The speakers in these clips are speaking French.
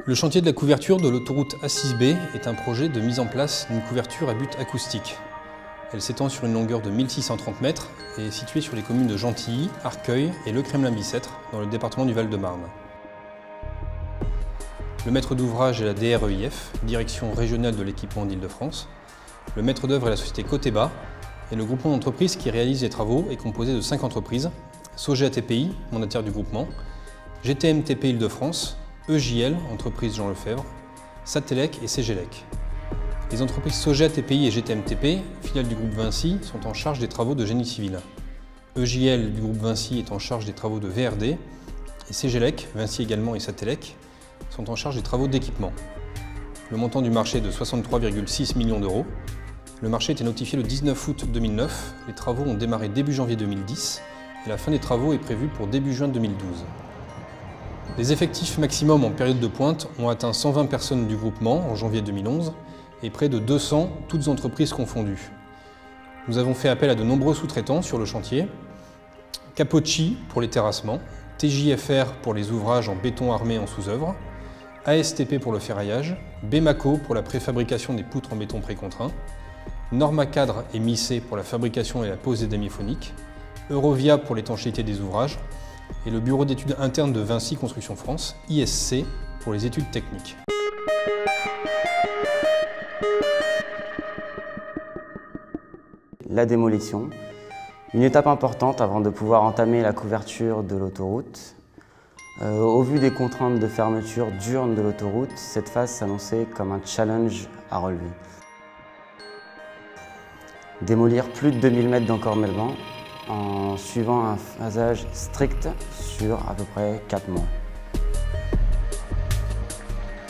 Le chantier de la couverture de l'autoroute A6B est un projet de mise en place d'une couverture à but acoustique. Elle s'étend sur une longueur de 1630 mètres et est située sur les communes de Gentilly, Arcueil et Le Kremlin-Bicêtre, dans le département du Val-de-Marne. Le maître d'ouvrage est la DREIF, Direction régionale de l'équipement d'Île-de-France. Le maître d'œuvre est la société Coteba et le groupement d'entreprises qui réalise les travaux est composé de 5 entreprises, Sogea TPI, mandataire du groupement, GTMTP Île-de-France, EJL, entreprise Jean Lefebvre, Satellec et CGLEC. Les entreprises Sogea TPI et GTMTP, filiales du groupe Vinci, sont en charge des travaux de génie civil. EJL du groupe Vinci est en charge des travaux de VRD et CGLEC, Vinci également et Satellec, sont en charge des travaux d'équipement. Le montant du marché est de 63,6 millions d'euros. Le marché était notifié le 19 août 2009, les travaux ont démarré début janvier 2010 et la fin des travaux est prévue pour début juin 2012. Les effectifs maximum en période de pointe ont atteint 120 personnes du groupement en janvier 2011 et près de 200, toutes entreprises confondues. Nous avons fait appel à de nombreux sous-traitants sur le chantier. Capocci pour les terrassements, TJFR pour les ouvrages en béton armé en sous-œuvre, ASTP pour le ferraillage, Bemaco pour la préfabrication des poutres en béton précontraint, Normacadre et Missé pour la fabrication et la pose des damis phoniques, Eurovia pour l'étanchéité des ouvrages, et le bureau d'études internes de Vinci Construction France, ISC, pour les études techniques. La démolition, une étape importante avant de pouvoir entamer la couverture de l'autoroute. Au vu des contraintes de fermeture diurne de l'autoroute, cette phase s'annonçait comme un challenge à relever. Démolir plus de 2000 mètres d'encorbellement en suivant un phasage strict sur à peu près 4 mois.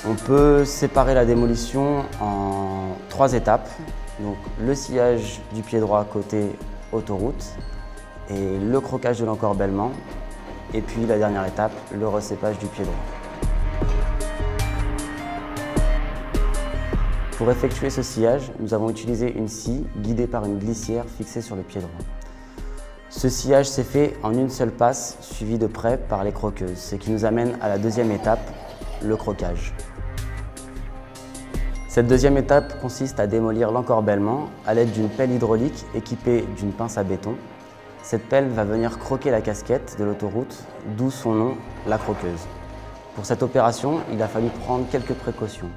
On peut séparer la démolition en 3 étapes. Donc, le sillage du pied droit côté autoroute et le croquage de l'encorbellement. Et puis la dernière étape, le recépage du pied droit. Pour effectuer ce sillage, nous avons utilisé une scie guidée par une glissière fixée sur le pied droit. Ce sillage s'est fait en une seule passe, suivi de près par les croqueuses, ce qui nous amène à la deuxième étape, le croquage. Cette deuxième étape consiste à démolir l'encorbellement à l'aide d'une pelle hydraulique équipée d'une pince à béton. Cette pelle va venir croquer la casquette de l'autoroute, d'où son nom, la croqueuse. Pour cette opération, il a fallu prendre quelques précautions.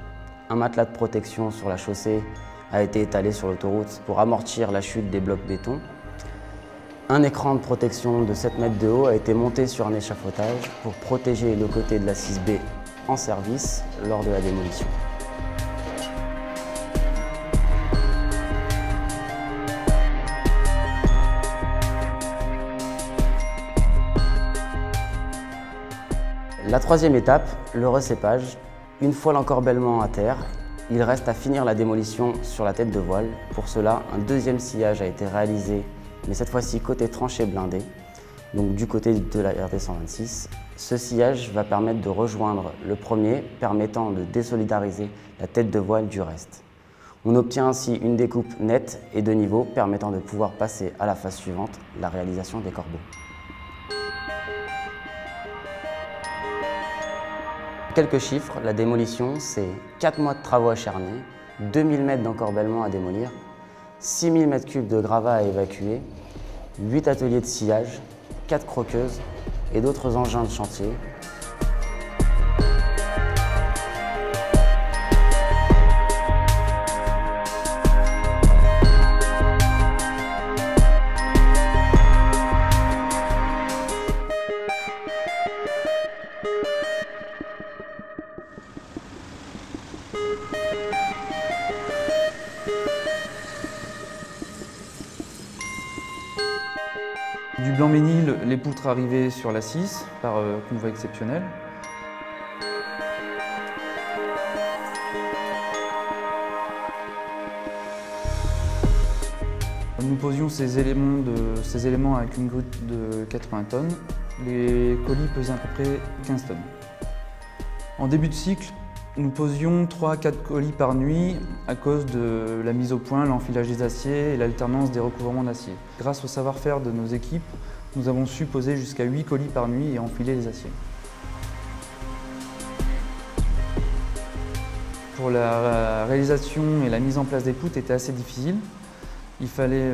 Un matelas de protection sur la chaussée a été étalé sur l'autoroute pour amortir la chute des blocs béton. Un écran de protection de 7 mètres de haut a été monté sur un échafaudage pour protéger le côté de la 6B en service lors de la démolition. La troisième étape, le recépage. Une fois l'encorbellement à terre, il reste à finir la démolition sur la tête de voile. Pour cela, un deuxième sillage a été réalisé, mais cette fois-ci côté tranchée blindée, donc du côté de la RD 126. Ce sillage va permettre de rejoindre le premier, permettant de désolidariser la tête de voile du reste. On obtient ainsi une découpe nette et de niveau, permettant de pouvoir passer à la phase suivante, la réalisation des corbeaux. Quelques chiffres, la démolition, c'est 4 mois de travaux acharnés, 2000 mètres d'encorbellement à démolir, 6000 mètres cubes de gravats à évacuer, 8 ateliers de sillage, 4 croqueuses et d'autres engins de chantier. Du Blanc-Ménil, les poutres arrivées sur la 6 par convoi exceptionnel. Nous posions ces éléments avec une grue de 80 tonnes. Les colis pesaient à peu près 15 tonnes. En début de cycle, nous posions 3 à 4 colis par nuit à cause de la mise au point, l'enfilage des aciers et l'alternance des recouvrements d'acier. Grâce au savoir-faire de nos équipes, nous avons su poser jusqu'à 8 colis par nuit et enfiler les aciers. pour la réalisation et la mise en place des poutres était assez difficile. Il fallait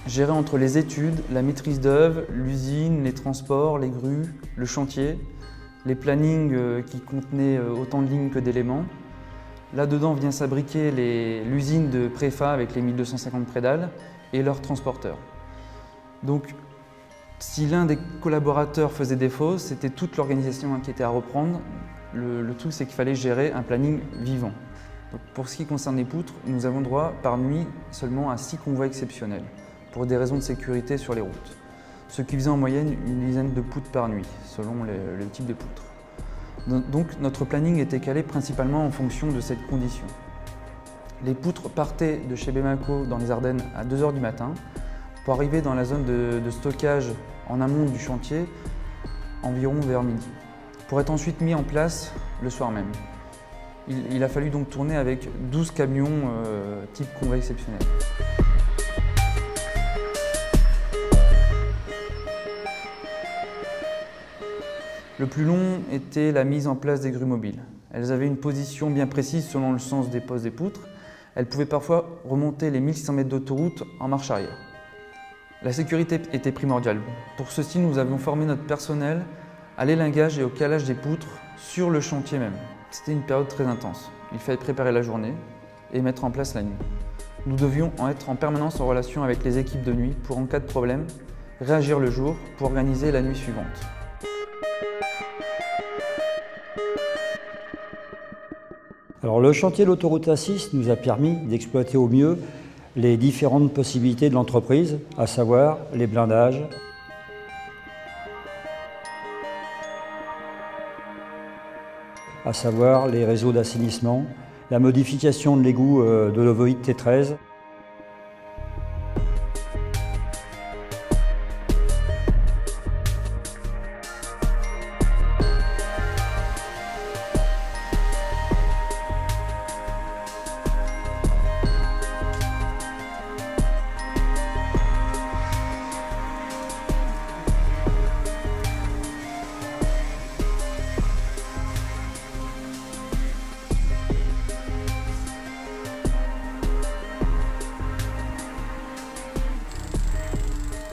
gérer entre les études, la maîtrise d'œuvre, l'usine, les transports, les grues, le chantier, les plannings qui contenaient autant de lignes que d'éléments. Là-dedans vient s'abriquer l'usine de préfa avec les 1250 prédales et leurs transporteurs. Donc, si l'un des collaborateurs faisait défaut, c'était toute l'organisation qui était à reprendre. Le truc, c'est qu'il fallait gérer un planning vivant. Donc, pour ce qui concerne les poutres, nous avons droit par nuit seulement à 6 convois exceptionnels, pour des raisons de sécurité sur les routes. Ce qui faisait en moyenne une dizaine de poutres par nuit, selon le type de poutre. Donc notre planning était calé principalement en fonction de cette condition. Les poutres partaient de chez Bemaco dans les Ardennes à 2 h du matin pour arriver dans la zone de stockage en amont du chantier environ vers midi, pour être ensuite mis en place le soir même. Il a fallu donc tourner avec 12 camions type convoi exceptionnel. Le plus long était la mise en place des grues mobiles. Elles avaient une position bien précise selon le sens des postes des poutres. Elles pouvaient parfois remonter les 1600 mètres d'autoroute en marche arrière. La sécurité était primordiale. Pour ceci, nous avions formé notre personnel à l'élingage et au calage des poutres sur le chantier même. C'était une période très intense. Il fallait préparer la journée et mettre en place la nuit. Nous devions être en permanence en relation avec les équipes de nuit pour, en cas de problème, réagir le jour pour organiser la nuit suivante. Alors, le chantier de l'autoroute A6 nous a permis d'exploiter au mieux les différentes possibilités de l'entreprise, à savoir les blindages, à savoir les réseaux d'assainissement, la modification de l'égout de l'ovoïde T13.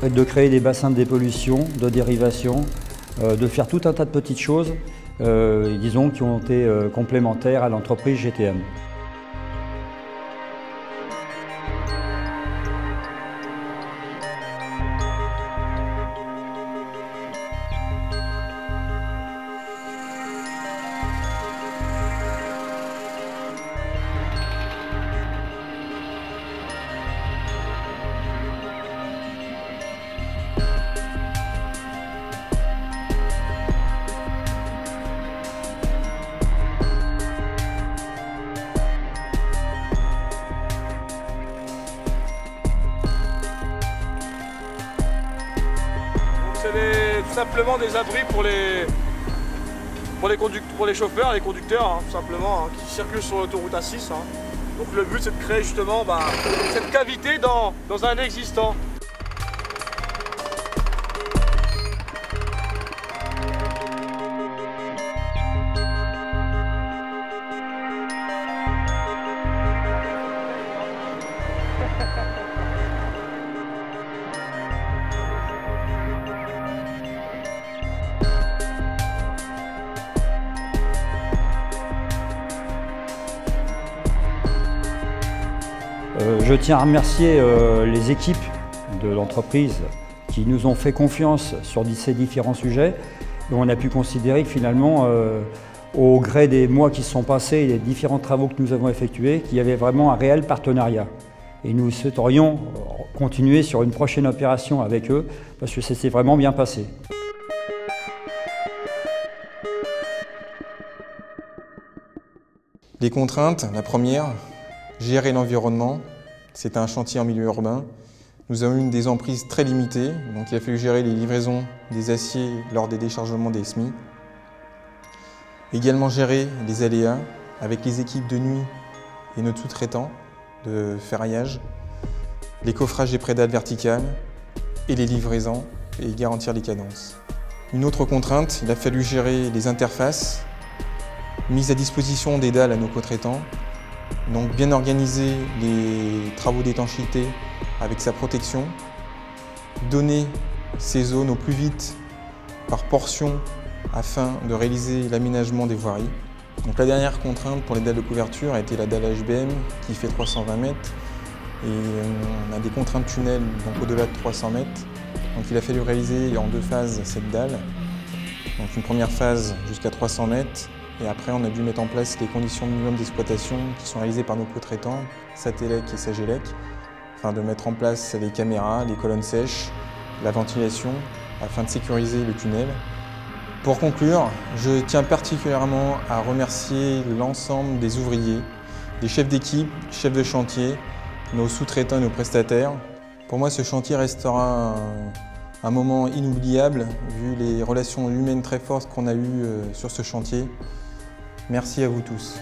De créer des bassins de dépollution, de dérivation, de faire tout un tas de petites choses, disons, qui ont été complémentaires à l'entreprise GTM. C'est tout simplement des abris pour les chauffeurs, les conducteurs, hein, tout simplement, hein, qui circulent sur l'autoroute A6. Hein. Donc le but, c'est de créer justement cette cavité dans un existant. Je tiens à remercier les équipes de l'entreprise qui nous ont fait confiance sur ces différents sujets. Et on a pu considérer que finalement, au gré des mois qui se sont passés et des différents travaux que nous avons effectués, qu'il y avait vraiment un réel partenariat. Et nous souhaiterions continuer sur une prochaine opération avec eux parce que ça s'est vraiment bien passé. Les contraintes, la première, gérer l'environnement. C'est un chantier en milieu urbain. Nous avons eu des emprises très limitées, donc il a fallu gérer les livraisons des aciers lors des déchargements des semis. Également gérer les aléas avec les équipes de nuit et nos sous-traitants de ferraillage, les coffrages des prédales verticales et les livraisons et garantir les cadences. Une autre contrainte, il a fallu gérer les interfaces mise à disposition des dalles à nos co-traitants, donc bien organiser les travaux d'étanchéité avec sa protection, donner ces zones au plus vite par portion afin de réaliser l'aménagement des voiries. Donc la dernière contrainte pour les dalles de couverture a été la dalle HBM qui fait 320 mètres et on a des contraintes tunnels donc au-delà de 300 mètres. Donc il a fallu réaliser en 2 phases cette dalle. Donc une première phase jusqu'à 300 mètres et après on a dû mettre en place les conditions minimum d'exploitation qui sont réalisées par nos co-traitants, Satelec et Sagelec, afin de mettre en place les caméras, les colonnes sèches, la ventilation afin de sécuriser le tunnel. Pour conclure, je tiens particulièrement à remercier l'ensemble des ouvriers, des chefs d'équipe, chefs de chantier, nos sous-traitants et nos prestataires. Pour moi, ce chantier restera un moment inoubliable vu les relations humaines très fortes qu'on a eues sur ce chantier. Merci à vous tous.